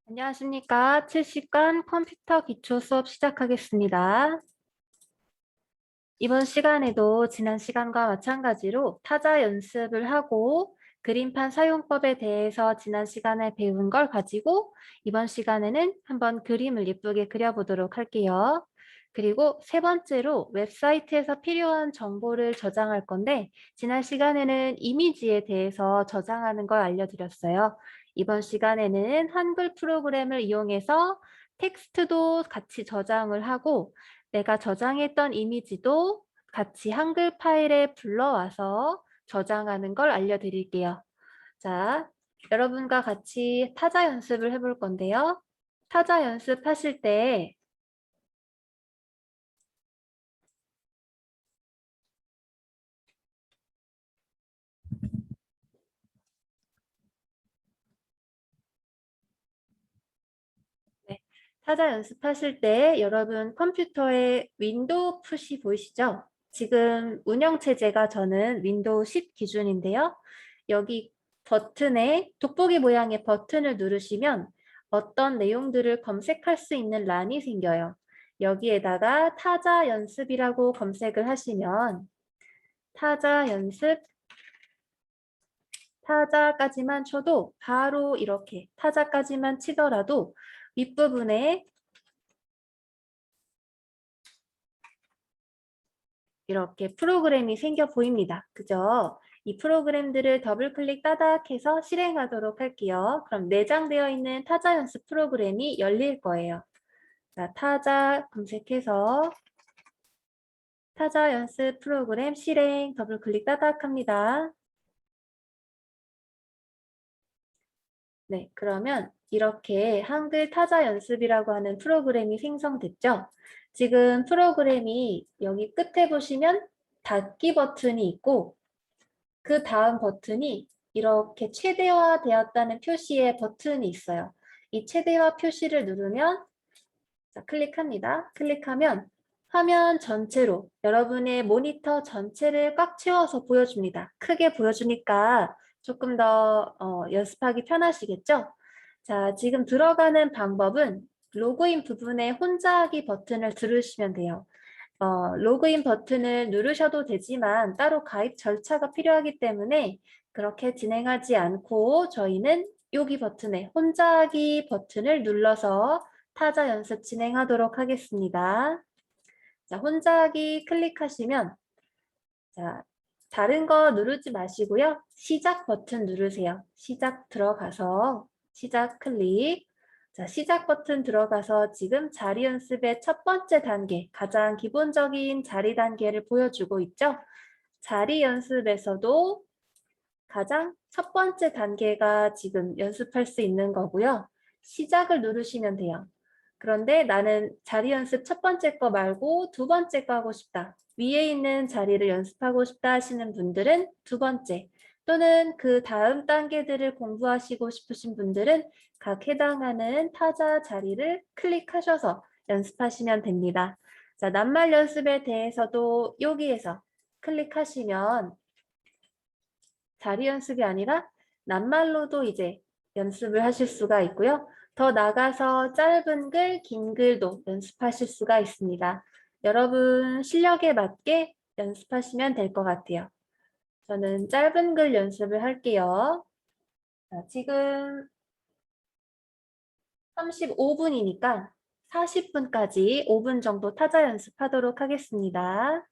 안녕하십니까. 70간 컴퓨터 기초 수업 시작하겠습니다. 이번 시간에도 지난 시간과 마찬가지로 타자 연습을 하고 그림판 사용법에 대해서 지난 시간에 배운 걸 가지고 이번 시간에는 한번 그림을 예쁘게 그려보도록 할게요. 그리고 세 번째로 웹사이트에서 필요한 정보를 저장할 건데 지난 시간에는 이미지에 대해서 저장하는 걸 알려드렸어요. 이번 시간에는 한글 프로그램을 이용해서 텍스트도 같이 저장을 하고 내가 저장했던 이미지도 같이 한글 파일에 불러와서 저장하는 걸 알려드릴게요. 자, 여러분과 같이 타자 연습을 해볼 건데요. 타자 연습하실 때 네, 타자 연습하실 때 여러분 컴퓨터에 윈도우 푸시 보이시죠? 지금 운영체제가 저는 윈도우 10 기준인데요. 여기 버튼에 돋보기 모양의 버튼을 누르시면 어떤 내용들을 검색할 수 있는 란이 생겨요. 여기에다가 타자 연습이라고 검색을 하시면 타자 연습, 타자까지만 쳐도 바로 이렇게 타자까지만 치더라도 윗부분에 이렇게 프로그램이 생겨 보입니다. 그죠? 이 프로그램들을 더블 클릭 따닥 해서 실행하도록 할게요. 그럼 내장되어 있는 타자 연습 프로그램이 열릴 거예요. 자, 타자 검색해서 타자 연습 프로그램 실행 더블 클릭 따닥 합니다. 네, 그러면 이렇게 한글 타자 연습이라고 하는 프로그램이 생성됐죠? 지금 프로그램이 여기 끝에 보시면 닫기 버튼이 있고 그 다음 버튼이 이렇게 최대화되었다는 표시의 버튼이 있어요. 이 최대화 표시를 누르면 자, 클릭합니다. 클릭하면 화면 전체로 여러분의 모니터 전체를 꽉 채워서 보여줍니다. 크게 보여주니까 조금 더 연습하기 편하시겠죠? 자, 지금 들어가는 방법은 로그인 부분에 혼자 하기 버튼을 누르시면 돼요. 로그인 버튼을 누르셔도 되지만 따로 가입 절차가 필요하기 때문에 그렇게 진행하지 않고 저희는 여기 버튼에 혼자 하기 버튼을 눌러서 타자 연습 진행하도록 하겠습니다. 자, 혼자 하기 클릭하시면 자, 다른 거 누르지 마시고요. 시작 버튼 누르세요. 시작 들어가서 시작 클릭. 자, 시작 버튼 들어가서 지금 자리 연습의 첫 번째 단계, 가장 기본적인 자리 단계를 보여주고 있죠. 자리 연습에서도 가장 첫 번째 단계가 지금 연습할 수 있는 거고요. 시작을 누르시면 돼요. 그런데 나는 자리 연습 첫 번째 거 말고 두 번째 거 하고 싶다. 위에 있는 자리를 연습하고 싶다 하시는 분들은 두 번째 또는 그 다음 단계들을 공부하시고 싶으신 분들은 각 해당하는 타자 자리를 클릭하셔서 연습하시면 됩니다. 자, 낱말 연습에 대해서도 여기에서 클릭하시면 자리 연습이 아니라 낱말로도 이제 연습을 하실 수가 있고요. 더 나가서 짧은 글, 긴 글도 연습하실 수가 있습니다. 여러분 실력에 맞게 연습하시면 될 것 같아요. 저는 짧은 글 연습을 할게요. 자, 지금 35분이니까 40분까지 5분 정도 타자 연습하도록 하겠습니다.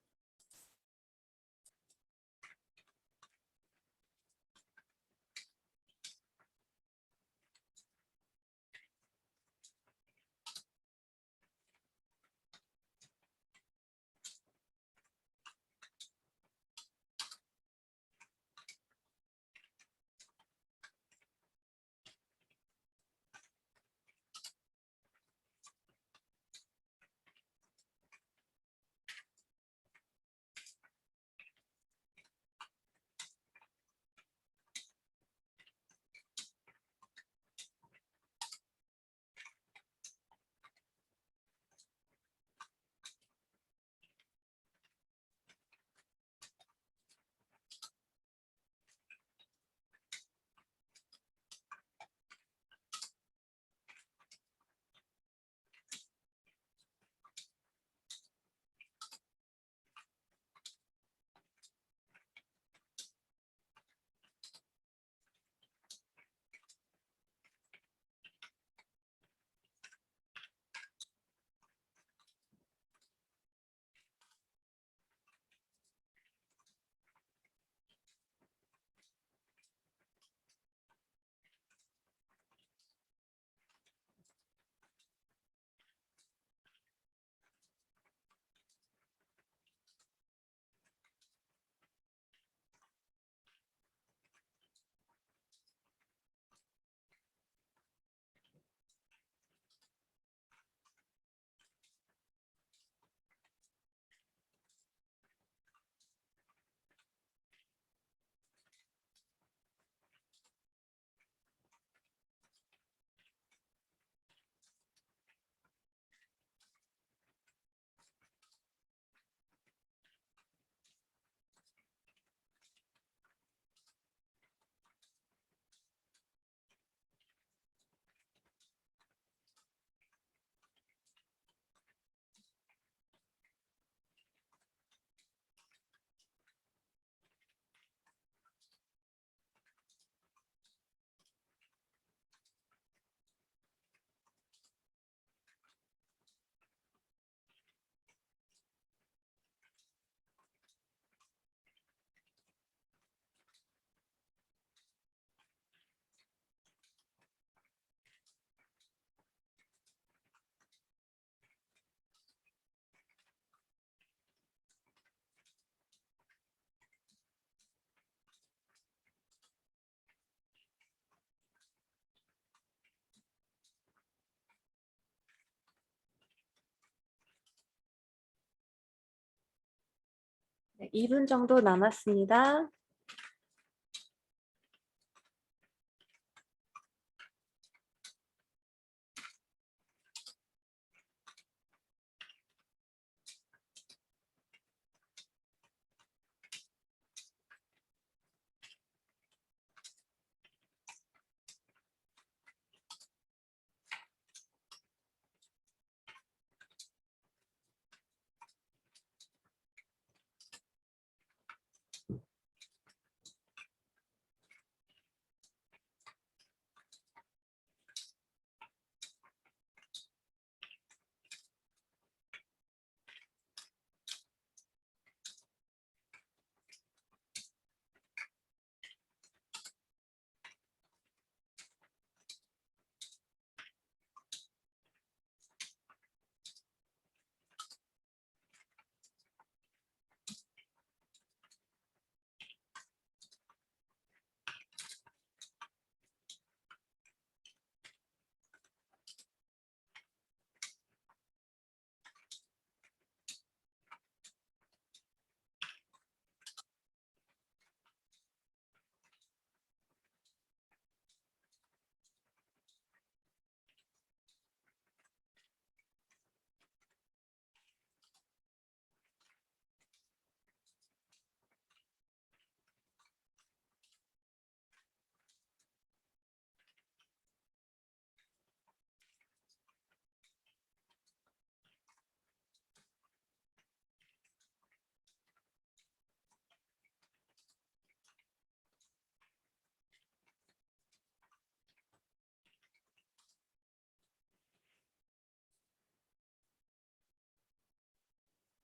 2분 정도 남았습니다.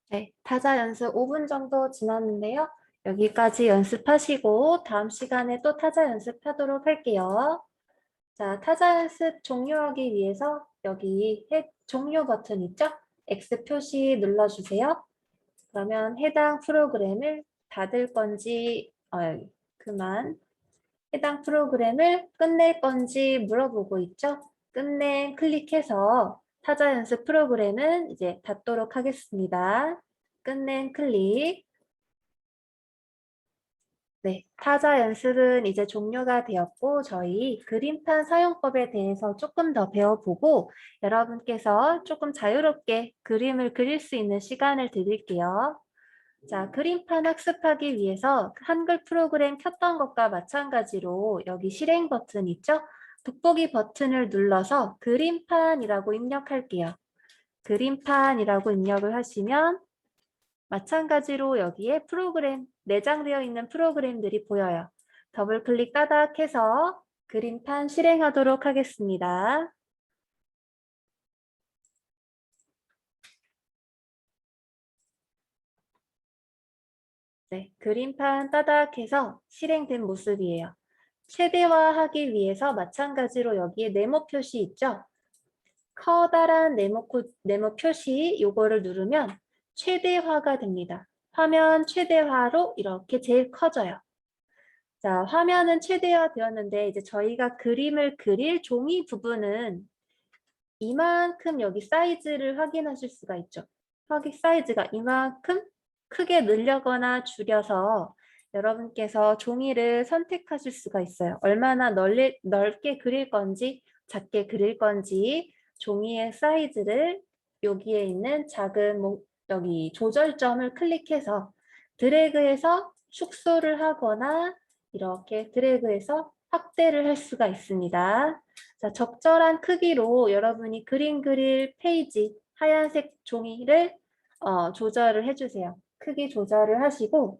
네, 타자 연습 5분 정도 지났는데요. 여기까지 연습하시고 다음 시간에 또 타자 연습하도록 할게요. 자, 타자 연습 종료하기 위해서 여기 종료 버튼 있죠? X 표시 눌러주세요. 그러면 해당 프로그램을 닫을 건지, 그만. 해당 프로그램을 끝낼 건지 물어보고 있죠? 끝내 클릭해서 타자 연습 프로그램은 이제 닫도록 하겠습니다. 끝낸 클릭. 네, 타자 연습은 이제 종료가 되었고 저희 그림판 사용법에 대해서 조금 더 배워보고 여러분께서 조금 자유롭게 그림을 그릴 수 있는 시간을 드릴게요. 자, 그림판 학습하기 위해서 한글 프로그램 켰던 것과 마찬가지로 여기 실행 버튼 있죠? 돋보기 버튼을 눌러서 그림판이라고 입력할게요. 그림판이라고 입력을 하시면 마찬가지로 여기에 프로그램, 내장되어 있는 프로그램들이 보여요. 더블 클릭 따닥 해서 그림판 실행하도록 하겠습니다. 네, 그림판 따닥 해서 실행된 모습이에요. 최대화하기 위해서 마찬가지로 여기에 네모 표시 있죠? 커다란 네모 표시 요거를 누르면 최대화가 됩니다. 화면 최대화로 이렇게 제일 커져요. 자, 화면은 최대화 되었는데 이제 저희가 그림을 그릴 종이 부분은 이만큼 여기 사이즈를 확인하실 수가 있죠. 확인 사이즈가 이만큼 크게 늘려거나 줄여서 여러분께서 종이를 선택하실 수가 있어요. 얼마나 넓게 그릴 건지 작게 그릴 건지 종이의 사이즈를 여기에 있는 작은 여기 조절점을 클릭해서 드래그해서 축소를 하거나 이렇게 드래그해서 확대를 할 수가 있습니다. 자, 적절한 크기로 여러분이 그림 그릴 페이지 하얀색 종이를 조절을 해주세요. 크기 조절을 하시고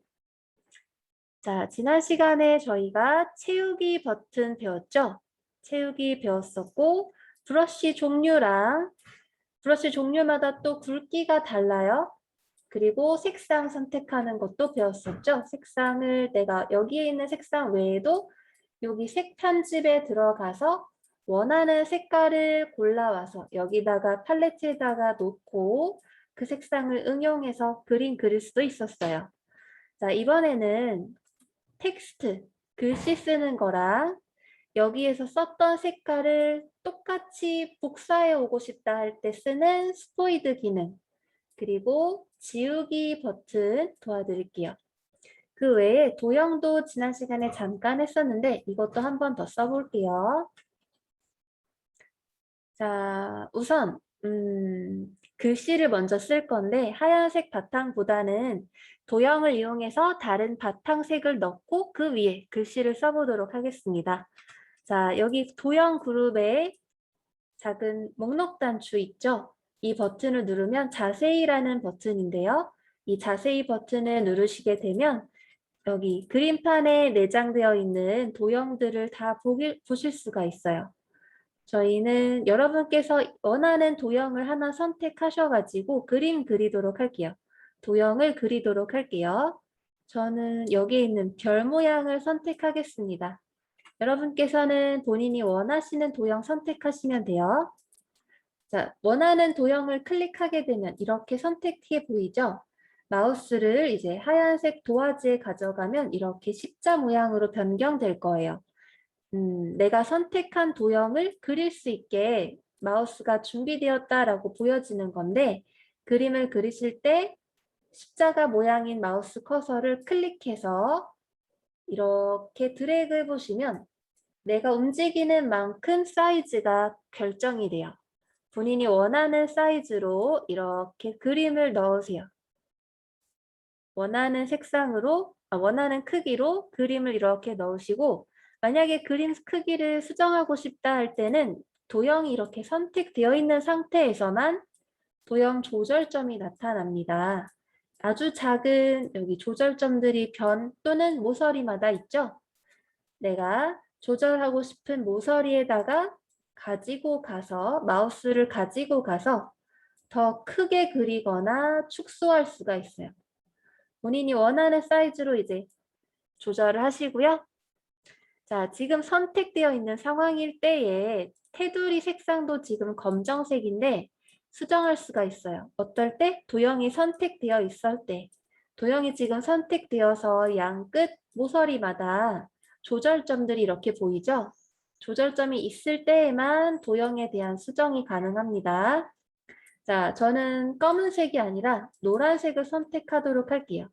자, 지난 시간에 저희가 채우기 버튼 배웠죠? 채우기 배웠었고 브러쉬 종류랑 브러쉬 종류마다 또 굵기가 달라요. 그리고 색상 선택하는 것도 배웠었죠? 색상을 내가 여기에 있는 색상 외에도 여기 색 편집에 들어가서 원하는 색깔을 골라와서 여기다가 팔레트에다가 놓고 그 색상을 응용해서 그림 그릴 수도 있었어요. 자, 이번에는 텍스트, 글씨 쓰는 거랑 여기에서 썼던 색깔을 똑같이 복사해 오고 싶다 할 때 쓰는 스포이드 기능 그리고 지우기 버튼 도와드릴게요. 그 외에 도형도 지난 시간에 잠깐 했었는데 이것도 한 번 더 써볼게요. 자, 우선 글씨를 먼저 쓸 건데 하얀색 바탕보다는 도형을 이용해서 다른 바탕색을 넣고 그 위에 글씨를 써보도록 하겠습니다. 자, 여기 도형 그룹에 작은 목록 단추 있죠? 이 버튼을 누르면 자세히라는 버튼인데요. 이 자세히 버튼을 누르시게 되면 여기 그림판에 내장되어 있는 도형들을 다 보실 수가 있어요. 저희는 여러분께서 원하는 도형을 하나 선택하셔가지고 그림 그리도록 할게요. 도형을 그리도록 할게요. 저는 여기에 있는 별 모양을 선택하겠습니다. 여러분께서는 본인이 원하시는 도형 선택하시면 돼요. 자, 원하는 도형을 클릭하게 되면 이렇게 선택해 보이죠? 마우스를 이제 하얀색 도화지에 가져가면 이렇게 십자 모양으로 변경될 거예요. 내가 선택한 도형을 그릴 수 있게 마우스가 준비되었다라고 보여지는 건데 그림을 그리실 때 십자가 모양인 마우스 커서를 클릭해서 이렇게 드래그 해보시면 내가 움직이는 만큼 사이즈가 결정이 돼요. 본인이 원하는 사이즈로 이렇게 그림을 넣으세요. 원하는 색상으로, 원하는 크기로 그림을 이렇게 넣으시고 만약에 그림 크기를 수정하고 싶다 할 때는 도형이 이렇게 선택되어 있는 상태에서만 도형 조절점이 나타납니다. 아주 작은 여기 조절점들이 변 또는 모서리마다 있죠? 내가 조절하고 싶은 모서리에다가 가지고 가서 마우스를 가지고 가서 더 크게 그리거나 축소할 수가 있어요. 본인이 원하는 사이즈로 이제 조절을 하시고요. 자, 지금 선택되어 있는 상황일 때에 테두리 색상도 지금 검정색인데 수정할 수가 있어요. 어떨 때? 도형이 선택되어 있을 때. 도형이 지금 선택되어서 양 끝 모서리마다 조절점들이 이렇게 보이죠? 조절점이 있을 때에만 도형에 대한 수정이 가능합니다. 자, 저는 검은색이 아니라 노란색을 선택하도록 할게요.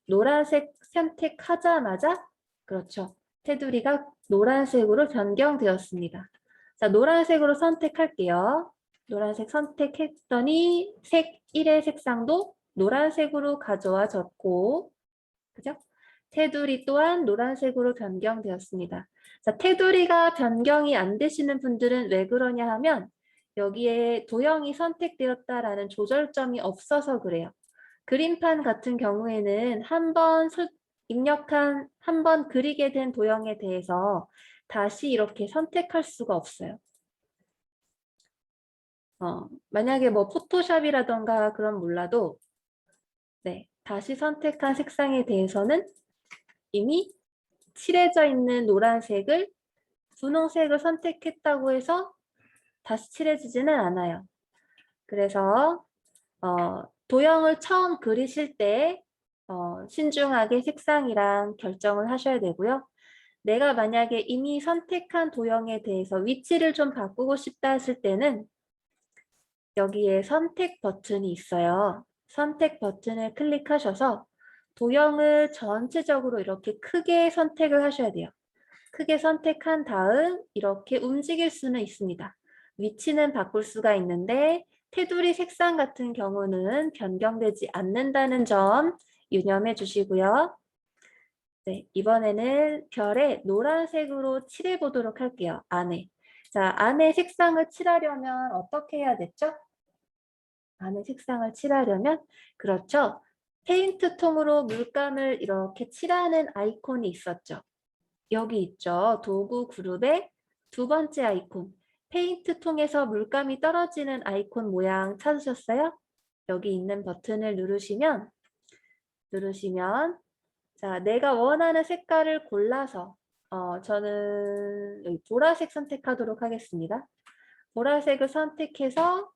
노란색 선택하자마자, 그렇죠. 테두리가 노란색으로 변경되었습니다. 자, 노란색으로 선택할게요. 노란색 선택했더니 색 1의 색상도 노란색으로 가져와졌고, 그죠? 테두리 또한 노란색으로 변경되었습니다. 자, 테두리가 변경이 안 되시는 분들은 왜 그러냐 하면 여기에 도형이 선택되었다라는 조절점이 없어서 그래요. 그림판 같은 경우에는 한 번 그리게 된 도형에 대해서 다시 이렇게 선택할 수가 없어요. 만약에 뭐 포토샵이라던가 그런 몰라도 네, 다시 선택한 색상에 대해서는 이미 칠해져 있는 노란색을 분홍색을 선택했다고 해서 다시 칠해지지는 않아요. 그래서 도형을 처음 그리실 때 신중하게 색상이랑 결정을 하셔야 되고요. 내가 만약에 이미 선택한 도형에 대해서 위치를 좀 바꾸고 싶다 했을 때는 여기에 선택 버튼이 있어요. 선택 버튼을 클릭하셔서 도형을 전체적으로 이렇게 크게 선택을 하셔야 돼요. 크게 선택한 다음 이렇게 움직일 수는 있습니다. 위치는 바꿀 수가 있는데 테두리 색상 같은 경우는 변경되지 않는다는 점 유념해 주시고요. 네, 이번에는 별에 노란색으로 칠해 보도록 할게요. 안에. 자, 안에 색상을 칠하려면 어떻게 해야 됐죠? 안에 색상을 칠하려면 그렇죠. 페인트 통으로 물감을 이렇게 칠하는 아이콘이 있었죠. 여기 있죠. 도구 그룹의 두 번째 아이콘. 페인트 통에서 물감이 떨어지는 아이콘 모양 찾으셨어요? 여기 있는 버튼을 누르시면 자, 내가 원하는 색깔을 골라서 저는 여기 보라색 선택하도록 하겠습니다. 보라색을 선택해서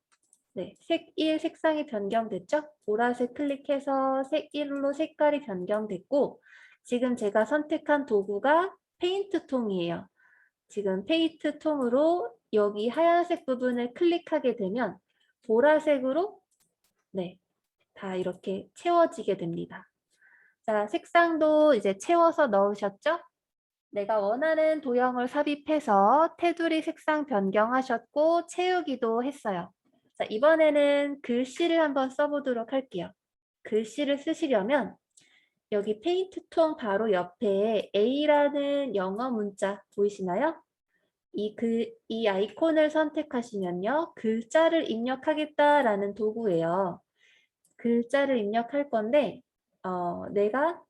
네, 색 1 색상이 변경됐죠? 보라색 클릭해서 색 1로 색깔이 변경됐고 지금 제가 선택한 도구가 페인트 통이에요. 지금 페인트 통으로 여기 하얀색 부분을 클릭하게 되면 보라색으로 네, 다 이렇게 채워지게 됩니다. 자, 색상도 이제 채워서 넣으셨죠? 내가 원하는 도형을 삽입해서 테두리 색상 변경하셨고 채우기도 했어요. 자, 이번에는 글씨를 한번 써보도록 할게요. 글씨를 쓰시려면 여기 페인트 통 바로 옆에 A라는 영어 문자 보이시나요? 이 아이콘을 선택하시면요. 글자를 입력하겠다라는 도구예요. 글자를 입력할 건데 내가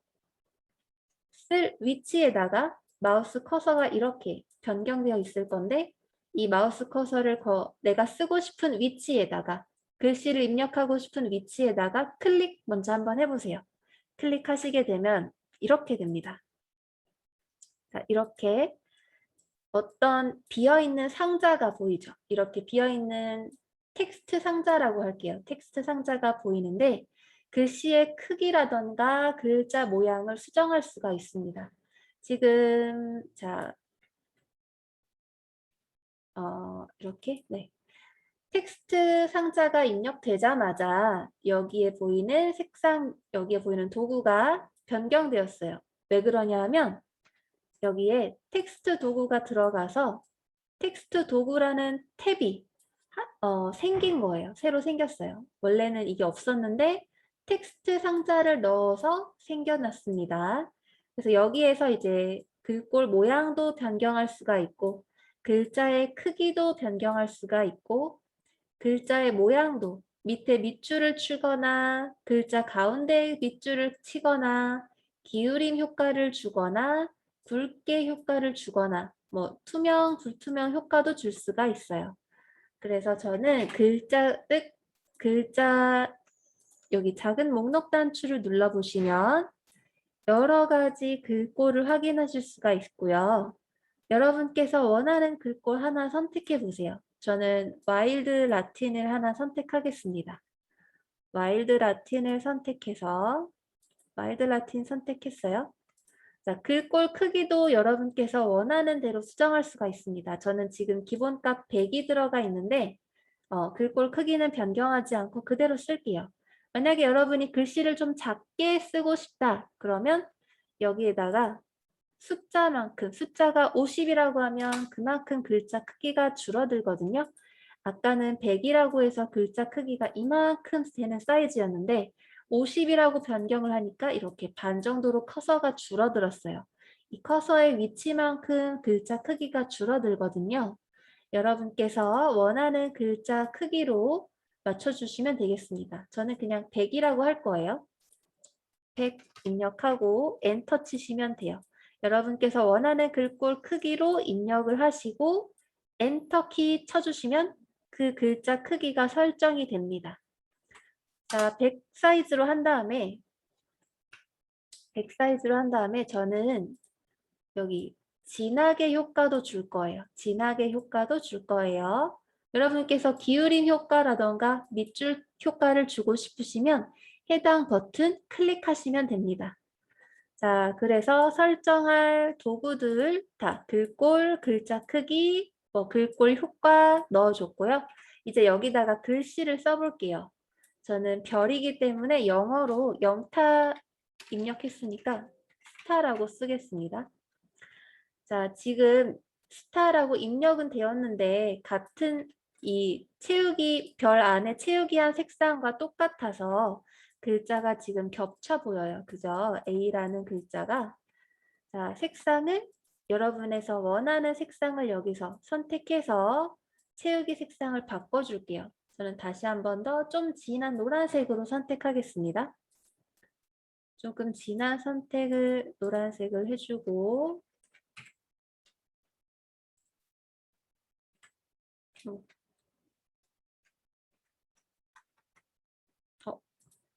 쓸 위치에다가 마우스 커서가 이렇게 변경되어 있을 건데 이 마우스 커서를 내가 쓰고 싶은 위치에다가 글씨를 입력하고 싶은 위치에다가 클릭 먼저 한번 해보세요. 클릭하시게 되면 이렇게 됩니다. 자, 이렇게 어떤 비어있는 상자가 보이죠? 이렇게 비어있는 텍스트 상자라고 할게요. 텍스트 상자가 보이는데 글씨의 크기라던가 글자 모양을 수정할 수가 있습니다. 지금 자 이렇게 네. 텍스트 상자가 입력되자마자 여기에 보이는 색상, 여기에 보이는 도구가 변경되었어요. 왜 그러냐 하면 여기에 텍스트 도구가 들어가서 텍스트 도구라는 탭이 생긴 거예요. 새로 생겼어요. 원래는 이게 없었는데 텍스트 상자를 넣어서 생겨났습니다. 그래서 여기에서 이제 글꼴 모양도 변경할 수가 있고 글자의 크기도 변경할 수가 있고 글자의 모양도 밑에 밑줄을 치거나 글자 가운데 밑줄을 치거나 기울임 효과를 주거나 굵게 효과를 주거나 뭐 투명, 불투명 효과도 줄 수가 있어요. 그래서 저는 글자 여기 작은 목록 단추를 눌러보시면 여러 가지 글꼴을 확인하실 수가 있고요. 여러분께서 원하는 글꼴 하나 선택해 보세요. 저는 와일드 라틴을 하나 선택하겠습니다. 와일드 라틴을 선택해서 와일드 라틴 선택했어요. 자, 글꼴 크기도 여러분께서 원하는 대로 수정할 수가 있습니다. 저는 지금 기본값 100이 들어가 있는데 글꼴 크기는 변경하지 않고 그대로 쓸게요. 만약에 여러분이 글씨를 좀 작게 쓰고 싶다. 그러면 여기에다가 숫자만큼, 숫자가 50이라고 하면 그만큼 글자 크기가 줄어들거든요. 아까는 100이라고 해서 글자 크기가 이만큼 되는 사이즈였는데 50이라고 변경을 하니까 이렇게 반 정도로 커서가 줄어들었어요. 이 커서의 위치만큼 글자 크기가 줄어들거든요. 여러분께서 원하는 글자 크기로 맞춰주시면 되겠습니다. 저는 그냥 100이라고 할 거예요. 100 입력하고 엔터 치시면 돼요. 여러분께서 원하는 글꼴 크기로 입력을 하시고 엔터 키 쳐주시면 그 글자 크기가 설정이 됩니다. 자, 100 사이즈로 한 다음에 저는 여기 진하게 효과도 줄 거예요. 진하게 효과도 줄 거예요. 여러분께서 기울임 효과라던가 밑줄 효과를 주고 싶으시면 해당 버튼 클릭하시면 됩니다. 자, 그래서 설정할 도구들 다 글꼴, 글자 크기, 글꼴 효과 넣어줬고요. 이제 여기다가 글씨를 써볼게요. 저는 별이기 때문에 영어로 영타 입력했으니까 스타라고 쓰겠습니다. 자, 지금 스타라고 입력은 되었는데 같은 이 채우기 별 안에 채우기 한 색상과 똑같아서 글자가 지금 겹쳐 보여요. 그죠? A라는 글자가. 자, 색상을 여러분에서 원하는 색상을 여기서 선택해서 채우기 색상을 바꿔줄게요. 저는 다시 한 번 더 좀 진한 노란색으로 선택하겠습니다. 조금 진한 선택을 노란색을 해주고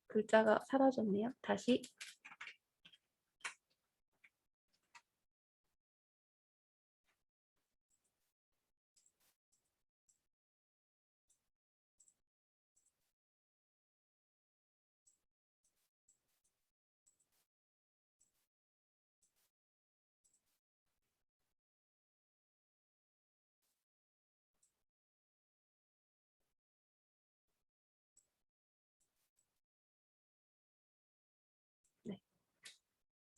글자가 사라졌네요. 다시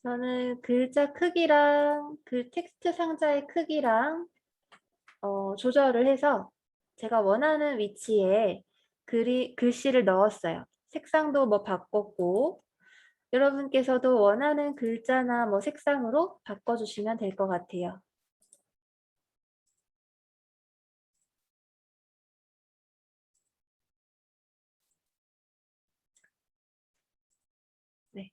저는 글자 크기랑 그 텍스트 상자의 크기랑 조절을 해서 제가 원하는 위치에 글씨를 넣었어요. 색상도 뭐 바꿨고 여러분께서도 원하는 글자나 뭐 색상으로 바꿔주시면 될 것 같아요. 네.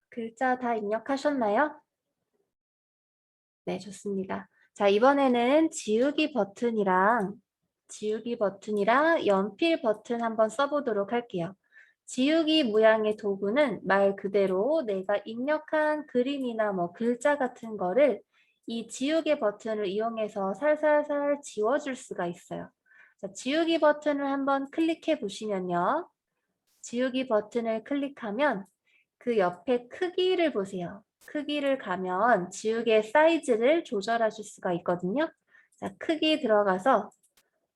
글자 다 입력하셨나요? 네, 좋습니다. 자, 이번에는 지우기 버튼이랑 연필 버튼 한번 써보도록 할게요. 지우기 모양의 도구는 말 그대로 내가 입력한 그림이나 뭐 글자 같은 거를 이 지우개 버튼을 이용해서 살살살 지워줄 수가 있어요. 자, 지우기 버튼을 한번 클릭해 보시면요. 지우기 버튼을 클릭하면 그 옆에 크기를 보세요. 크기를 가면 지우개 사이즈를 조절하실 수가 있거든요. 자, 크기 들어가서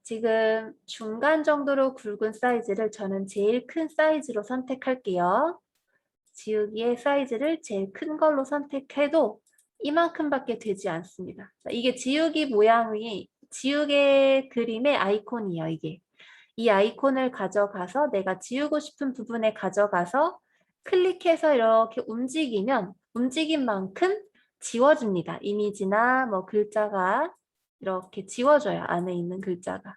지금 중간 정도로 굵은 사이즈를 저는 제일 큰 사이즈로 선택할게요. 지우기의 사이즈를 제일 큰 걸로 선택해도 이만큼밖에 되지 않습니다. 자, 이게 지우기 모양이 지우개 그림의 아이콘이에요, 이게. 이 아이콘을 가져가서 내가 지우고 싶은 부분에 가져가서 클릭해서 이렇게 움직이면 움직인 만큼 지워집니다. 이미지나 뭐 글자가 이렇게 지워져요. 안에 있는 글자가.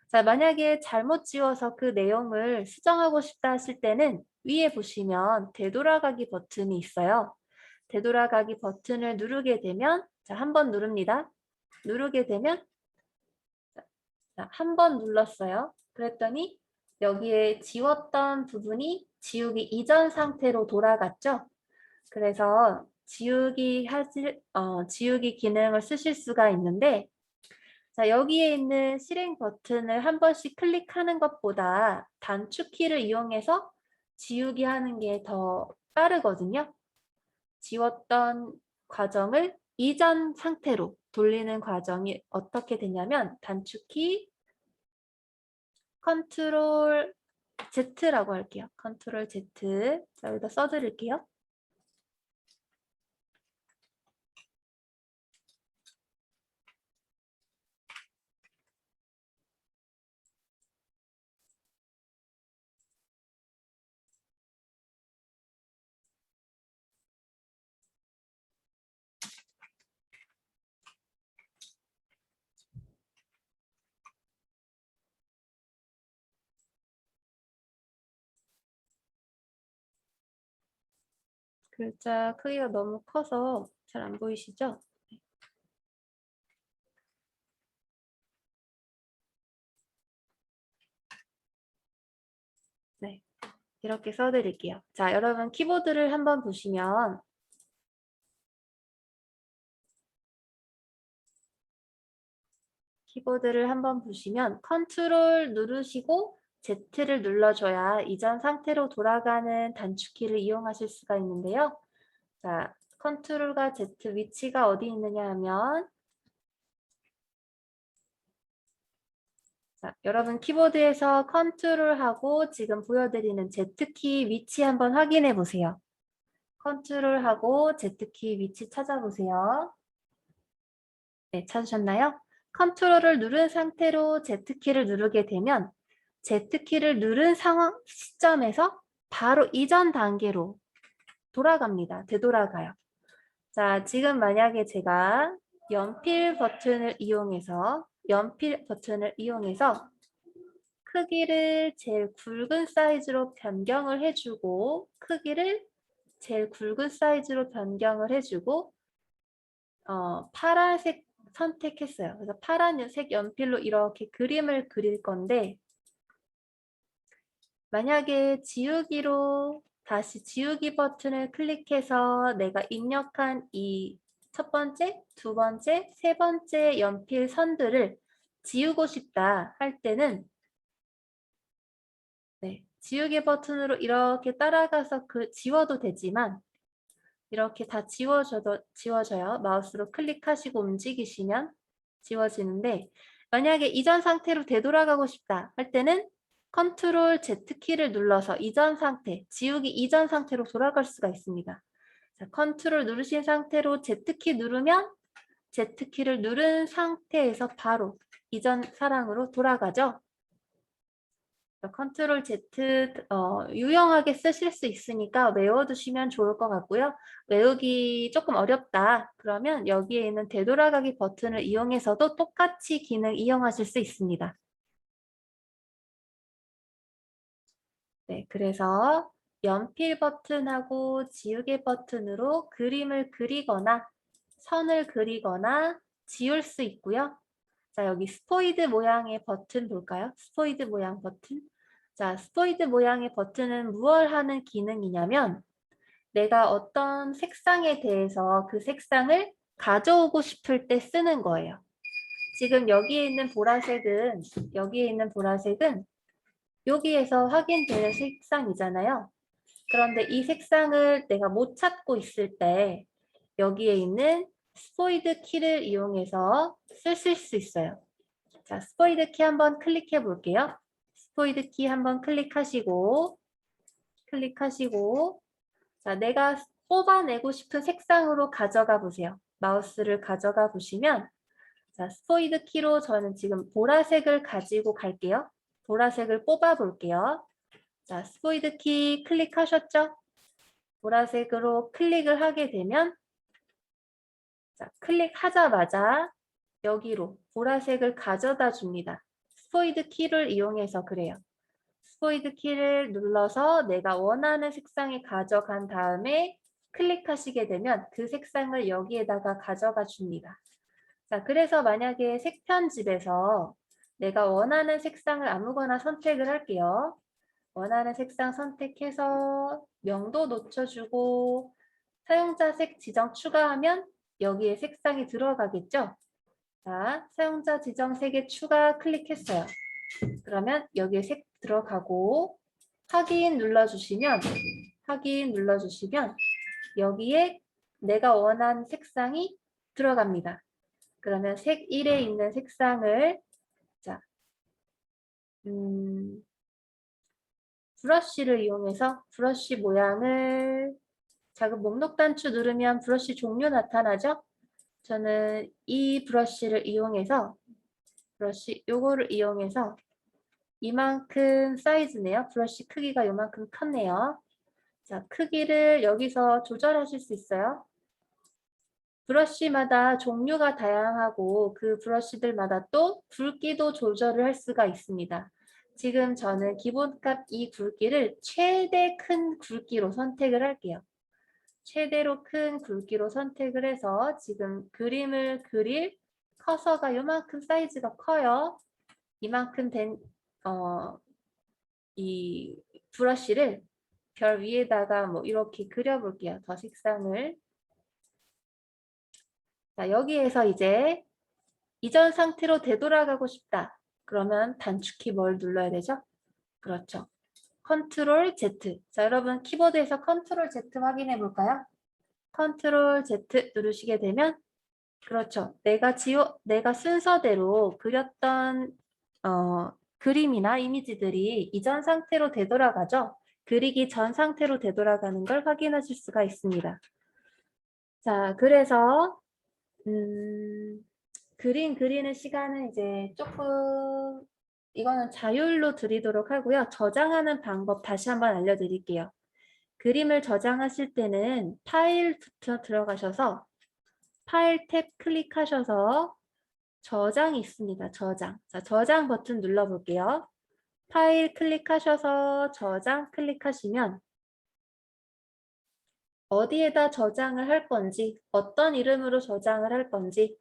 자, 만약에 잘못 지워서 그 내용을 수정하고 싶다 하실 때는 위에 보시면 되돌아가기 버튼이 있어요. 되돌아가기 버튼을 누르게 되면 자, 한 번 누릅니다. 누르게 되면 한 번 눌렀어요. 그랬더니 여기에 지웠던 부분이 지우기 이전 상태로 돌아갔죠. 그래서 지우기 기능을 쓰실 수가 있는데 자, 여기에 있는 실행 버튼을 한 번씩 클릭하는 것보다 단축키를 이용해서 지우기 하는 게 더 빠르거든요. 지웠던 과정을 이전 상태로 돌리는 과정이 어떻게 되냐면 단축키 컨트롤 Z라고 할게요. 컨트롤 Z. 자, 여기다 써드릴게요. 글자 크기가 너무 커서 잘 안 보이시죠? 네, 이렇게 써드릴게요. 자, 여러분 키보드를 한번 보시면 컨트롤 누르시고 Z를 눌러줘야 이전 상태로 돌아가는 단축키를 이용하실 수가 있는데요. 자, 컨트롤과 Z 위치가 어디 있느냐 하면 자, 여러분 키보드에서 컨트롤하고 지금 보여드리는 Z키 위치 한번 확인해 보세요. 컨트롤하고 Z키 위치 찾아보세요. 네, 찾으셨나요? 컨트롤을 누른 상태로 Z키를 누르게 되면 Z키를 누른 상황 시점에서 바로 이전 단계로 돌아갑니다. 되돌아가요. 자, 지금 만약에 제가 연필 버튼을 이용해서 크기를 제일 굵은 사이즈로 변경을 해주고 크기를 제일 굵은 사이즈로 변경을 해주고 파란색 선택했어요. 그래서 파란색 연필로 이렇게 그림을 그릴 건데 만약에 다시 지우기 버튼을 클릭해서 내가 입력한 이 첫 번째, 두 번째, 세 번째 연필 선들을 지우고 싶다 할 때는 네, 지우개 버튼으로 이렇게 따라가서 지워도 되지만 이렇게 다 지워져요. 마우스로 클릭하시고 움직이시면 지워지는데 만약에 이전 상태로 되돌아가고 싶다 할 때는 컨트롤 Z키를 눌러서 이전 상태, 지우기 이전 상태로 돌아갈 수가 있습니다. 자, 컨트롤 누르신 상태로 Z키 누르면 Z키를 누른 상태에서 바로 이전 사랑으로 돌아가죠. 컨트롤 Z 유용하게 쓰실 수 있으니까 외워두시면 좋을 것 같고요. 외우기 조금 어렵다. 그러면 여기에 있는 되돌아가기 버튼을 이용해서도 똑같이 기능 이용하실 수 있습니다. 네, 그래서 연필 버튼하고 지우개 버튼으로 그림을 그리거나 선을 그리거나 지울 수 있고요. 자, 여기 스포이드 모양의 버튼 볼까요? 스포이드 모양 버튼. 자, 스포이드 모양의 버튼은 무엇을 하는 기능이냐면 내가 어떤 색상에 대해서 그 색상을 가져오고 싶을 때 쓰는 거예요. 지금 여기에 있는 보라색은 여기에서 확인되는 색상이잖아요. 그런데 이 색상을 내가 못 찾고 있을 때 여기에 있는 스포이드 키를 이용해서 쓰실 수 있어요. 자, 스포이드 키 한번 클릭해 볼게요. 스포이드 키 한번 클릭하시고 자, 내가 뽑아내고 싶은 색상으로 가져가 보세요. 마우스를 가져가 보시면 자, 스포이드 키로 저는 지금 보라색을 가지고 갈게요. 보라색을 뽑아 볼게요. 자, 스포이드 키 클릭하셨죠? 보라색으로 클릭을 하게 되면 자, 클릭하자마자 여기로 보라색을 가져다 줍니다. 스포이드 키를 이용해서 그래요. 스포이드 키를 눌러서 내가 원하는 색상에 가져간 다음에 클릭하시게 되면 그 색상을 여기에다가 가져가 줍니다. 자, 그래서 만약에 색 편집에서 내가 원하는 색상을 아무거나 선택을 할게요. 원하는 색상 선택해서 명도 놓쳐주고 사용자 색 지정 추가하면 여기에 색상이 들어가겠죠? 자, 사용자 지정 색에 추가 클릭했어요. 그러면 여기에 색 들어가고 확인 눌러주시면 여기에 내가 원하는 색상이 들어갑니다. 그러면 색 1에 있는 색상을 자, 브러쉬를 이용해서 브러쉬 모양을 작은 목록 단추 누르면 브러쉬 종류 나타나죠? 저는 이 브러쉬를 이용해서 요거를 이용해서 이만큼 사이즈네요. 브러쉬 크기가 요만큼 컸네요. 자, 크기를 여기서 조절하실 수 있어요. 브러쉬마다 종류가 다양하고 그 브러쉬들마다 또 굵기도 조절을 할 수가 있습니다. 지금 저는 기본값 이 굵기를 최대 큰 굵기로 선택을 할게요. 최대로 큰 굵기로 선택을 해서 지금 그림을 그릴 커서가 요만큼 사이즈가 커요. 이만큼 된 이 브러쉬를 별 위에다가 뭐 이렇게 그려볼게요. 더 색상을. 자, 여기에서 이제 이전 상태로 되돌아가고 싶다. 그러면 단축키 뭘 눌러야 되죠? 그렇죠. 컨트롤 Z. 자, 여러분 키보드에서 컨트롤 Z 확인해 볼까요? 컨트롤 Z 누르시게 되면 그렇죠. 내가 순서대로 그렸던 그림이나 이미지들이 이전 상태로 되돌아가죠. 그리기 전 상태로 되돌아가는 걸 확인하실 수가 있습니다. 자, 그래서 그림 그리는 시간은 이제 조금 이거는 자율로 드리도록 하고요. 저장하는 방법 다시 한번 알려드릴게요. 그림을 저장하실 때는 파일부터 들어가셔서 파일 탭 클릭하셔서 저장이 있습니다. 저장. 자, 저장 버튼 눌러볼게요. 파일 클릭하셔서 저장 클릭하시면 어디에다 저장을 할 건지, 어떤 이름으로 저장을 할 건지,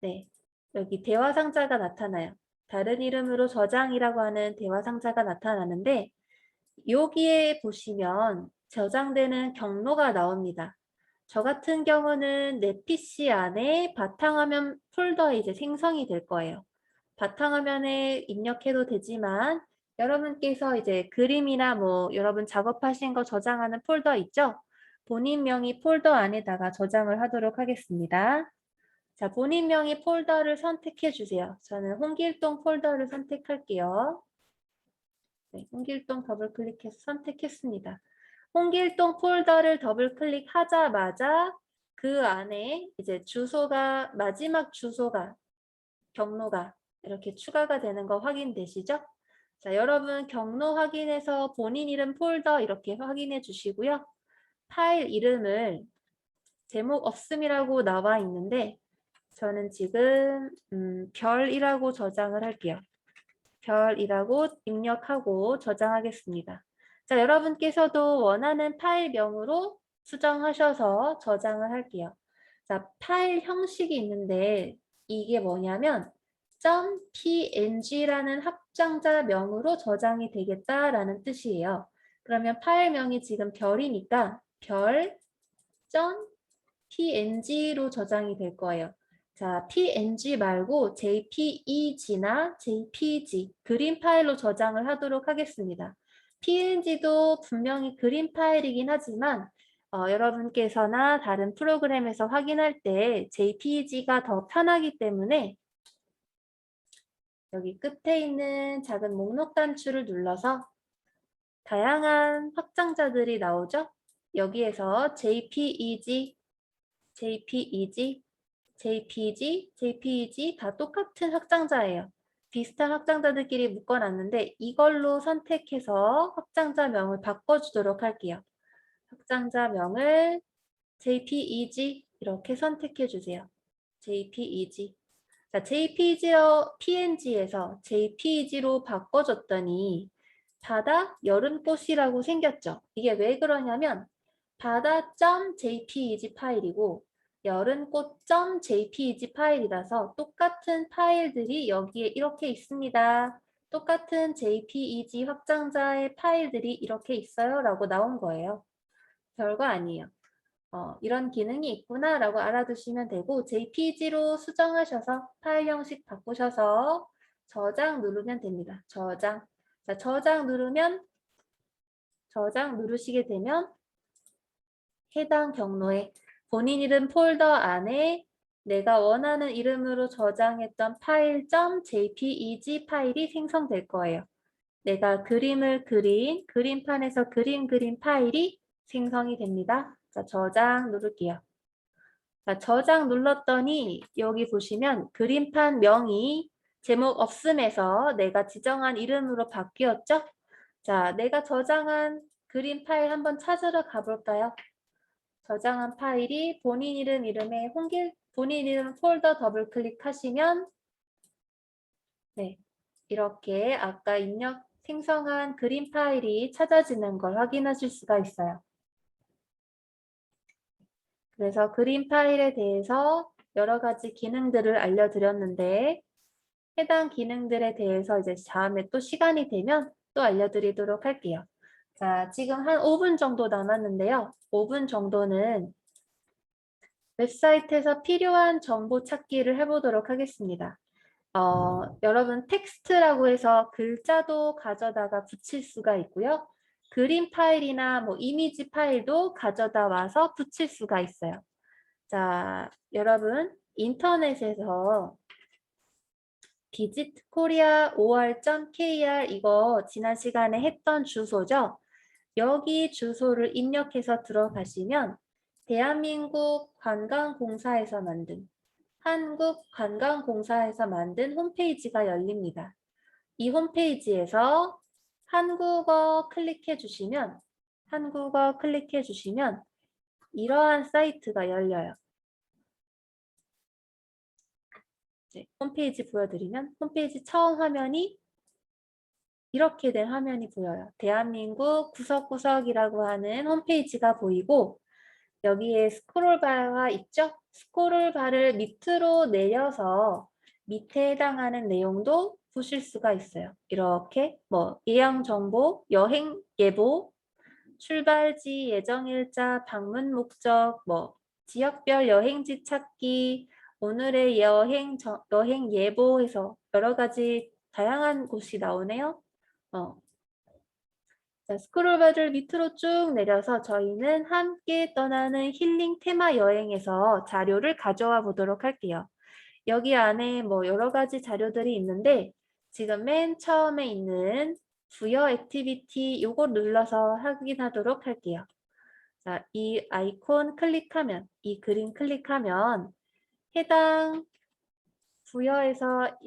네, 여기 대화 상자가 나타나요. 다른 이름으로 저장이라고 하는 대화 상자가 나타나는데 여기에 보시면 저장되는 경로가 나옵니다. 저 같은 경우는 내 PC 안에 바탕화면 폴더에 이제 생성이 될 거예요. 바탕화면에 입력해도 되지만 여러분께서 이제 그림이나 뭐 여러분 작업하신 거 저장하는 폴더 있죠? 본인 명의 폴더 안에다가 저장을 하도록 하겠습니다. 자, 본인 명의 폴더를 선택해 주세요. 저는 홍길동 폴더를 선택할게요. 네, 홍길동 더블 클릭해서 선택했습니다. 홍길동 폴더를 더블 클릭하자마자 그 안에 이제 주소가 마지막 주소가 경로가 이렇게 추가가 되는 거 확인되시죠? 자, 여러분 경로 확인해서 본인 이름 폴더 이렇게 확인해 주시고요. 파일 이름을 제목 없음이라고 나와 있는데 저는 지금 별이라고 저장을 할게요. 별이라고 입력하고 저장하겠습니다. 자, 여러분께서도 원하는 파일명으로 수정하셔서 저장을 할게요. 자, 파일 형식이 있는데 이게 뭐냐면 .png라는 합장자명으로 저장이 되겠다라는 뜻이에요. 그러면 파일명이 지금 별이니까 별 .png로 저장이 될 거예요. 자, png 말고 jpeg나 jpg 그림 파일로 저장을 하도록 하겠습니다. png도 분명히 그림 파일이긴 하지만 여러분께서나 다른 프로그램에서 확인할 때 jpg가 더 편하기 때문에 여기 끝에 있는 작은 목록 단추를 눌러서 다양한 확장자들이 나오죠? 여기에서 jpeg, JPG 다 똑같은 확장자예요. 비슷한 확장자들끼리 묶어놨는데 이걸로 선택해서 확장자명을 바꿔주도록 할게요. 확장자명을 JPEG 이렇게 선택해 주세요. JPEG. 자, PNG에서 JPEG로 바꿔줬더니 바다 여름꽃이라고 생겼죠. 이게 왜 그러냐면 바다.jpeg 파일이고 여름꽃.jpeg 파일이라서 똑같은 파일들이 여기에 이렇게 있습니다. 똑같은 JPEG 확장자의 파일들이 이렇게 있어요 라고 나온 거예요. 별거 아니에요. 이런 기능이 있구나 라고 알아두시면 되고 JPG로 수정하셔서 파일 형식 바꾸셔서 저장 누르면 됩니다. 저장. 자, 저장 누르시게 되면 해당 경로에 본인 이름 폴더 안에 내가 원하는 이름으로 저장했던 파일 .jpeg 파일이 생성될 거예요. 내가 그림을 그린 그림판에서 그린 파일이 생성이 됩니다. 자, 저장 누를게요. 자, 저장 눌렀더니 여기 보시면 그림판 명이 제목 없음에서 내가 지정한 이름으로 바뀌었죠? 자, 내가 저장한 그림 파일 한번 찾으러 가볼까요? 저장한 파일이 본인 이름에 본인 이름 폴더 더블 클릭하시면 네, 이렇게 아까 생성한 그림 파일이 찾아지는 걸 확인하실 수가 있어요. 그래서 그림 파일에 대해서 여러 가지 기능들을 알려드렸는데 해당 기능들에 대해서 이제 다음에 또 시간이 되면 또 알려드리도록 할게요. 자, 지금 한 5분 정도 남았는데요. 5분 정도는 웹사이트에서 필요한 정보 찾기를 해보도록 하겠습니다. 여러분 텍스트라고 해서 글자도 가져다가 붙일 수가 있고요. 그림 파일이나 뭐 이미지 파일도 가져다 와서 붙일 수가 있어요. 자, 여러분 인터넷에서 visitkorea.or.kr 이거 지난 시간에 했던 주소죠. 여기 주소를 입력해서 들어가시면 대한민국 관광공사에서 만든 한국관광공사에서 만든 홈페이지가 열립니다. 이 홈페이지에서 한국어 클릭해 주시면 이러한 사이트가 열려요. 네, 홈페이지 보여드리면 홈페이지 처음 화면이 이렇게 된 화면이 보여요. 대한민국 구석구석이라고 하는 홈페이지가 보이고 여기에 스크롤바가 있죠? 스크롤바를 밑으로 내려서 밑에 해당하는 내용도 보실 수가 있어요. 이렇게 뭐 예약 정보, 여행 예보, 출발지, 예정일자, 방문 목적, 뭐 지역별 여행지 찾기, 오늘의 여행 예보해서 여러 가지 다양한 곳이 나오네요. 자, 스크롤바를 밑으로 쭉 내려서 저희는 함께 떠나는 힐링 테마 여행에서 자료를 가져와 보도록 할게요. 여기 안에 뭐 여러 가지 자료들이 있는데 지금 맨 처음에 있는 부여 액티비티 요거 눌러서 확인하도록 할게요. 자, 이 아이콘 클릭하면, 이 그림 클릭하면 해당 부여에서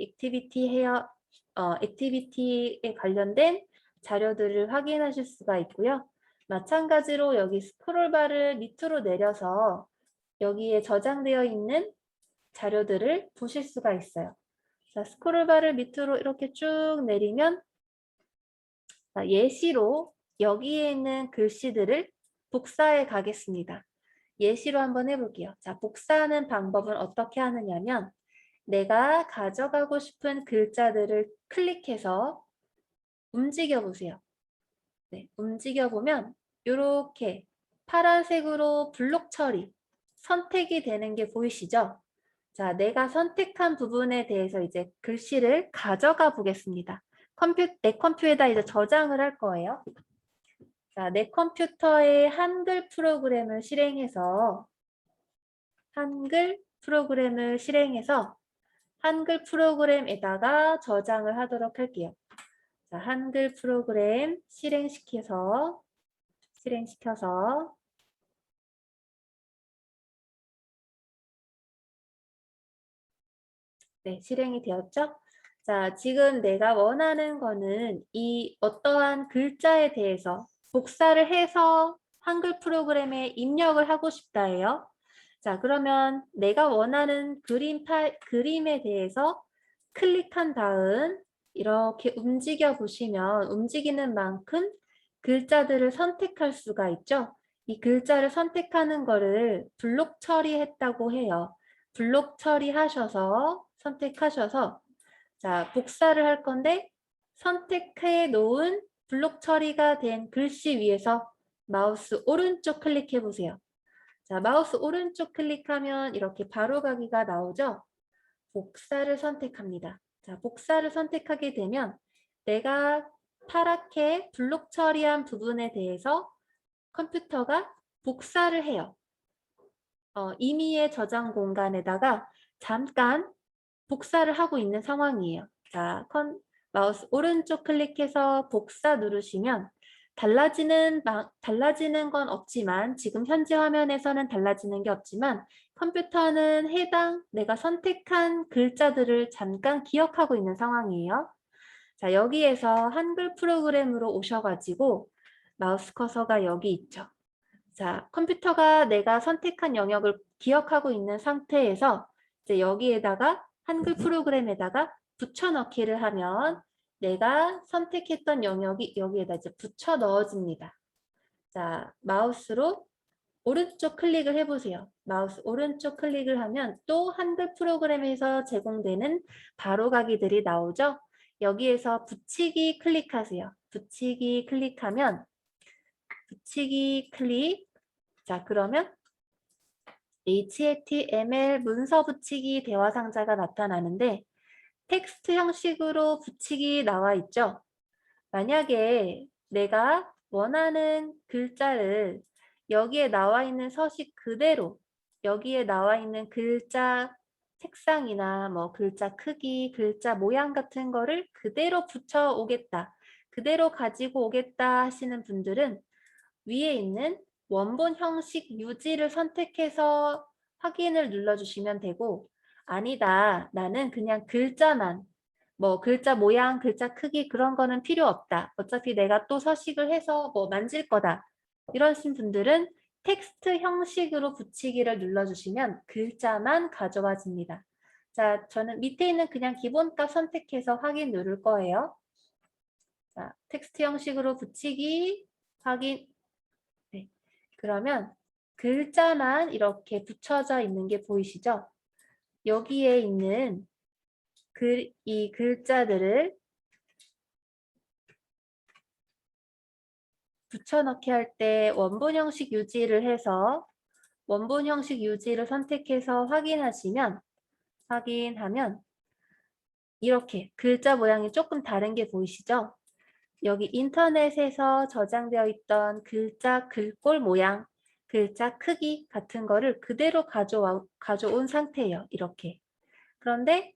액티비티에 관련된 자료들을 확인하실 수가 있고요. 마찬가지로 여기 스크롤바를 밑으로 내려서 여기에 저장되어 있는 자료들을 보실 수가 있어요. 자, 스크롤바를 밑으로 이렇게 쭉 내리면 예시로 여기에 있는 글씨들을 복사해 가겠습니다. 예시로 한번 해볼게요. 자, 복사하는 방법은 어떻게 하느냐면 내가 가져가고 싶은 글자들을 클릭해서 움직여 보세요. 네, 움직여 보면 이렇게 파란색으로 블록 처리, 선택이 되는 게 보이시죠? 자, 내가 선택한 부분에 대해서 이제 글씨를 가져가 보겠습니다. 내 컴퓨터에다 이제 저장을 할 거예요. 자, 내 컴퓨터에 한글 프로그램을 실행해서 한글 프로그램에다가 저장을 하도록 할게요. 자, 한글 프로그램 실행시켜서 네, 실행이 되었죠? 자, 지금 내가 원하는 거는 이 어떠한 글자에 대해서 복사를 해서 한글 프로그램에 입력을 하고 싶다예요. 자, 그러면 내가 원하는 그림에 대해서 클릭한 다음 이렇게 움직여 보시면 움직이는 만큼 글자들을 선택할 수가 있죠. 이 글자를 선택하는 거를 블록 처리했다고 해요. 블록 처리하셔서 선택하셔서 자, 복사를 할 건데 선택해 놓은 블록 처리가 된 글씨 위에서 마우스 오른쪽 클릭해 보세요. 자, 마우스 오른쪽 클릭하면 이렇게 바로가기가 나오죠? 복사를 선택합니다. 자, 복사를 선택하게 되면 내가 파랗게 블록 처리한 부분에 대해서 컴퓨터가 복사를 해요. 임의의 저장 공간에다가 잠깐 복사를 하고 있는 상황이에요. 자, 마우스 오른쪽 클릭해서 복사 누르시면 달라지는 건 없지만 지금 현재 화면에서는 달라지는 게 없지만 컴퓨터는 해당 내가 선택한 글자들을 잠깐 기억하고 있는 상황이에요. 자, 여기에서 한글 프로그램으로 오셔가지고 마우스 커서가 여기 있죠. 자, 컴퓨터가 내가 선택한 영역을 기억하고 있는 상태에서 이제 여기에다가 한글 프로그램에다가 붙여넣기를 하면 내가 선택했던 영역이 여기에다 이제 붙여 넣어집니다. 자, 마우스로 오른쪽 클릭을 해보세요. 마우스 오른쪽 클릭을 하면 또 한글 프로그램에서 제공되는 바로가기들이 나오죠. 여기에서 붙이기 클릭하세요. 붙이기 클릭하면 붙이기 클릭. 자, 그러면 HTML 문서 붙이기 대화 상자가 나타나는데 텍스트 형식으로 붙이기 나와 있죠. 만약에 내가 원하는 글자를 여기에 나와 있는 서식 그대로 여기에 나와 있는 글자 색상이나 뭐 글자 크기, 글자 모양 같은 거를 그대로 붙여 오겠다. 그대로 가지고 오겠다 하시는 분들은 위에 있는 원본 형식 유지를 선택해서 확인을 눌러주시면 되고 아니다. 나는 그냥 글자만 뭐 글자 모양, 글자 크기 그런 거는 필요 없다. 어차피 내가 또 서식을 해서 뭐 만질 거다. 이러신 분들은 텍스트 형식으로 붙이기를 눌러주시면 글자만 가져와 집니다. 자, 저는 밑에 있는 그냥 기본값 선택해서 확인 누를 거예요. 자, 텍스트 형식으로 붙이기, 확인. 네. 그러면 글자만 이렇게 붙여져 있는 게 보이시죠? 여기에 있는 이 글자들을 붙여넣기 할 때 원본 형식 유지를 해서 원본 형식 유지를 선택해서 확인하면 이렇게 글자 모양이 조금 다른 게 보이시죠? 여기 인터넷에서 저장되어 있던 글자 글꼴 모양, 글자 크기 같은 거를 그대로 가져온 상태예요. 이렇게. 그런데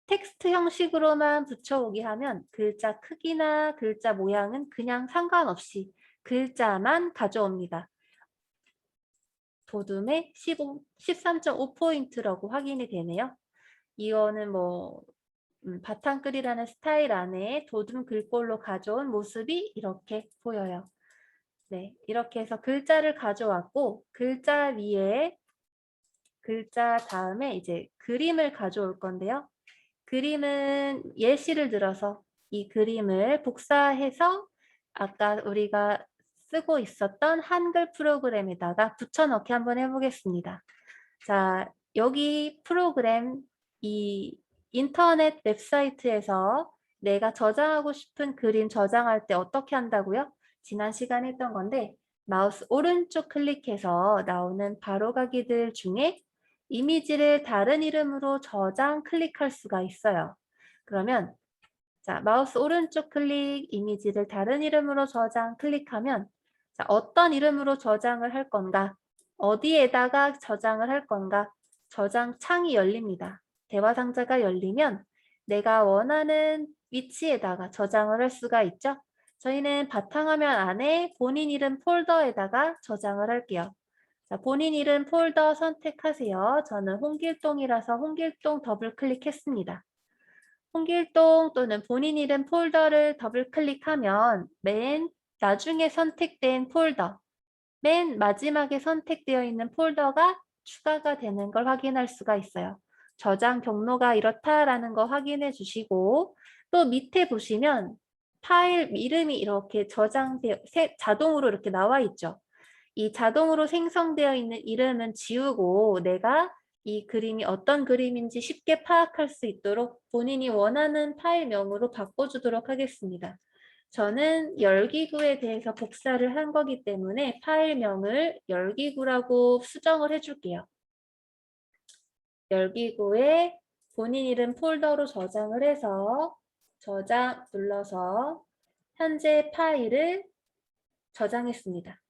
텍스트 형식으로만 붙여오게 하면 글자 크기나 글자 모양은 그냥 상관없이 글자만 가져옵니다. 도둠에 13.5포인트라고 확인이 되네요. 이거는 뭐 바탕글이라는 스타일 안에 도둠 글꼴로 가져온 모습이 이렇게 보여요. 네, 이렇게 해서 글자를 가져왔고 글자 위에 글자 다음에 이제 그림을 가져올 건데요. 그림은 예시를 들어서 이 그림을 복사해서 아까 우리가 쓰고 있었던 한글 프로그램에다가 붙여넣기 한번 해보겠습니다. 자, 여기 프로그램 이 인터넷 웹사이트에서 내가 저장하고 싶은 그림 저장할 때 어떻게 한다고요? 지난 시간에 했던 건데 마우스 오른쪽 클릭해서 나오는 바로가기들 중에 이미지를 다른 이름으로 저장 클릭할 수가 있어요. 그러면 자, 마우스 오른쪽 클릭 이미지를 다른 이름으로 저장 클릭하면 자, 어떤 이름으로 저장을 할 건가? 어디에다가 저장을 할 건가? 저장 창이 열립니다. 대화 상자가 열리면 내가 원하는 위치에다가 저장을 할 수가 있죠. 저희는 바탕화면 안에 본인 이름 폴더에다가 저장을 할게요. 자, 본인 이름 폴더 선택하세요. 저는 홍길동이라서 홍길동 더블 클릭했습니다. 홍길동 또는 본인 이름 폴더를 더블 클릭하면 맨 나중에 선택된 폴더, 맨 마지막에 선택되어 있는 폴더가 추가가 되는 걸 확인할 수가 있어요. 저장 경로가 이렇다라는 거 확인해 주시고 또 밑에 보시면 파일 이름이 이렇게 저장되어 자동으로 이렇게 나와 있죠. 이 자동으로 생성되어 있는 이름은 지우고 내가 이 그림이 어떤 그림인지 쉽게 파악할 수 있도록 본인이 원하는 파일명으로 바꿔주도록 하겠습니다. 저는 열기구에 대해서 복사를 한 거기 때문에 파일명을 열기구라고 수정을 해줄게요. 열기구에 본인 이름 폴더로 저장을 해서 저장 눌러서 현재 파일을 저장했습니다.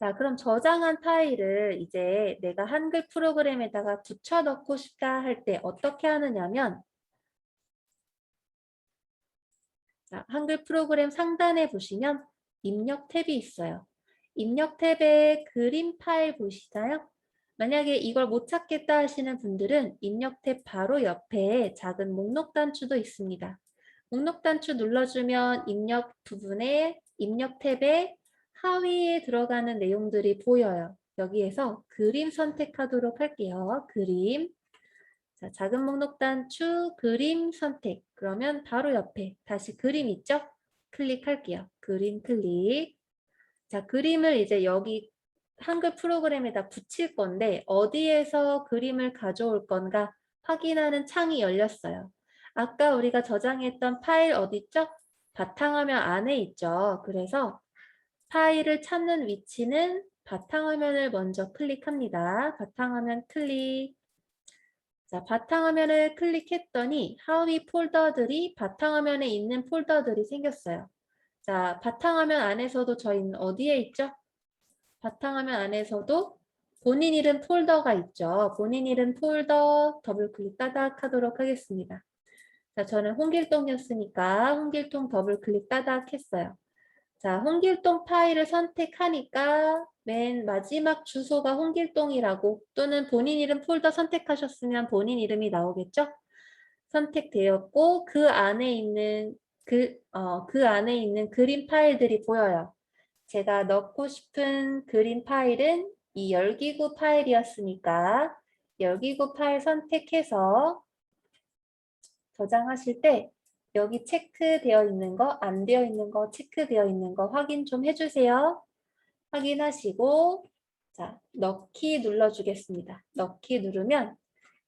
자, 그럼 저장한 파일을 이제 내가 한글 프로그램에다가 붙여 넣고 싶다 할 때 어떻게 하느냐면 자, 한글 프로그램 상단에 보시면 입력 탭이 있어요. 입력 탭에 그림 파일 보시나요? 만약에 이걸 못 찾겠다 하시는 분들은 입력 탭 바로 옆에 작은 목록 단추도 있습니다. 목록 단추 눌러주면 입력 부분에 입력 탭에 하위에 들어가는 내용들이 보여요. 여기에서 그림 선택하도록 할게요. 그림. 자, 작은 목록 단추 그림 선택. 그러면 바로 옆에 다시 그림 있죠? 클릭할게요. 그림 클릭. 자, 그림을 이제 여기 한글 프로그램에다 붙일 건데 어디에서 그림을 가져올 건가 확인하는 창이 열렸어요. 아까 우리가 저장했던 파일 어디 있죠? 바탕화면 안에 있죠. 그래서 파일을 찾는 위치는 바탕화면을 먼저 클릭합니다. 바탕화면 클릭. 자, 바탕화면을 클릭했더니 하위 폴더들이 바탕화면에 있는 폴더들이 생겼어요. 자, 바탕화면 안에서도 저희는 어디에 있죠? 바탕화면 안에서도 본인 이름 폴더가 있죠. 본인 이름 폴더 더블클릭 따닥 하도록 하겠습니다. 자, 저는 홍길동이었으니까 홍길동 더블클릭 따닥 했어요. 자, 홍길동 파일을 선택하니까 맨 마지막 주소가 홍길동이라고 또는 본인 이름 폴더 선택하셨으면 본인 이름이 나오겠죠? 선택되었고 그 안에 있는 그 안에 있는 그림 파일들이 보여요. 제가 넣고 싶은 그림 파일은 이 열기구 파일이었으니까 열기구 파일 선택해서 저장하실 때 여기 체크되어 있는 거, 안 되어 있는 거, 체크되어 있는 거 확인 좀 해주세요. 확인하시고 자, 넣기 눌러주겠습니다. 넣기 누르면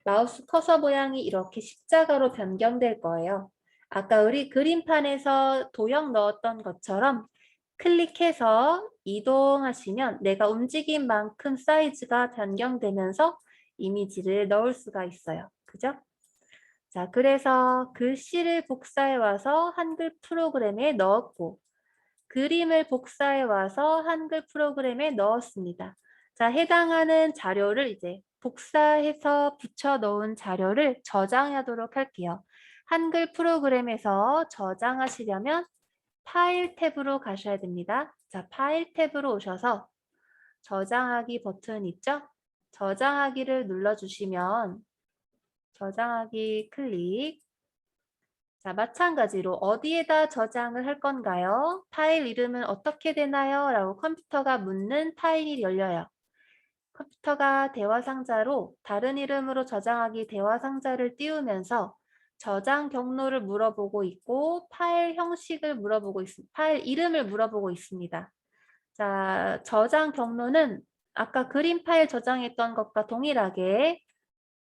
마우스 커서 모양이 이렇게 십자가로 변경될 거예요. 아까 우리 그림판에서 도형 넣었던 것처럼 클릭해서 이동하시면 내가 움직인 만큼 사이즈가 변경되면서 이미지를 넣을 수가 있어요. 그죠? 자, 그래서 글씨를 복사해 와서 한글 프로그램에 넣었고 그림을 복사해 와서 한글 프로그램에 넣었습니다. 자, 해당하는 자료를 이제 복사해서 붙여 놓은 자료를 저장하도록 할게요. 한글 프로그램에서 저장하시려면 파일 탭으로 가셔야 됩니다. 자, 파일 탭으로 오셔서 저장하기 버튼 있죠? 저장하기를 눌러주시면 저장하기 클릭. 자, 마찬가지로 어디에다 저장을 할 건가요? 파일 이름은 어떻게 되나요? 라고 컴퓨터가 묻는 파일이 열려요. 컴퓨터가 대화 상자로 다른 이름으로 저장하기 대화 상자를 띄우면서 저장 경로를 물어보고 있고 파일 형식을 물어보고 있습니다. 파일 이름을 물어보고 있습니다. 자, 저장 경로는 아까 그림 파일 저장했던 것과 동일하게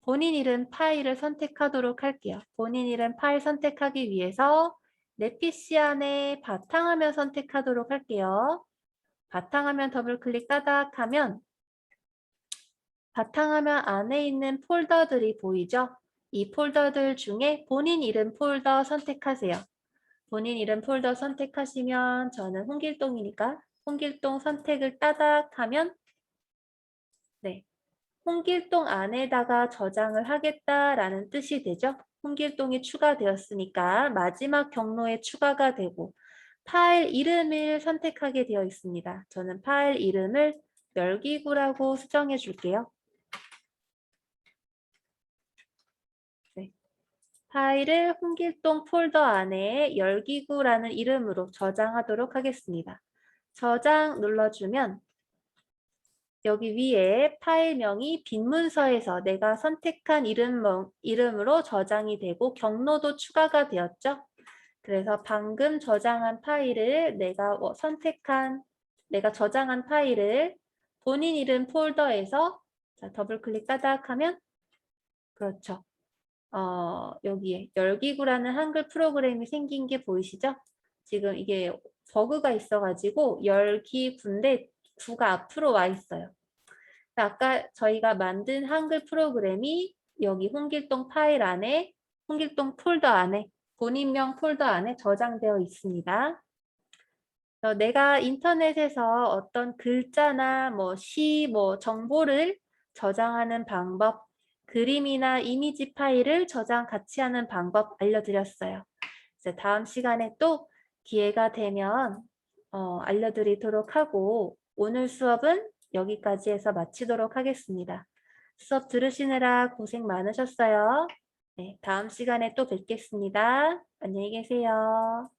본인 이름 파일을 선택하도록 할게요. 본인 이름 파일 선택하기 위해서 내 PC 안에 바탕화면 선택하도록 할게요. 바탕화면 더블클릭 따닥 하면 바탕화면 안에 있는 폴더들이 보이죠? 이 폴더들 중에 본인 이름 폴더 선택하세요. 본인 이름 폴더 선택하시면 저는 홍길동이니까 홍길동 선택을 따닥 하면 네, 홍길동 안에다가 저장을 하겠다라는 뜻이 되죠. 홍길동이 추가되었으니까 마지막 경로에 추가가 되고 파일 이름을 선택하게 되어 있습니다. 저는 파일 이름을 멸기구라고 수정해 줄게요. 네. 파일을 홍길동 폴더 안에 열기구라는 이름으로 저장하도록 하겠습니다. 저장 눌러주면 여기 위에 파일명이 빈 문서에서 내가 선택한 이름으로 저장이 되고 경로도 추가가 되었죠. 그래서 방금 저장한 파일을 내가 저장한 파일을 본인 이름 폴더에서 자, 더블클릭 따닥하면 그렇죠. 여기에 열기구라는 한글 프로그램이 생긴 게 보이시죠? 지금 이게 버그가 있어가지고 열기구인데 구가 앞으로 와 있어요. 아까 저희가 만든 한글 프로그램이 여기 홍길동 파일 안에, 홍길동 폴더 안에, 본인명 폴더 안에 저장되어 있습니다. 내가 인터넷에서 어떤 글자나 시, 정보를 저장하는 방법, 그림이나 이미지 파일을 저장 같이 하는 방법 알려드렸어요. 이제 다음 시간에 또 기회가 되면 알려드리도록 하고 오늘 수업은 여기까지 해서 마치도록 하겠습니다. 수업 들으시느라 고생 많으셨어요. 네, 다음 시간에 또 뵙겠습니다. 안녕히 계세요.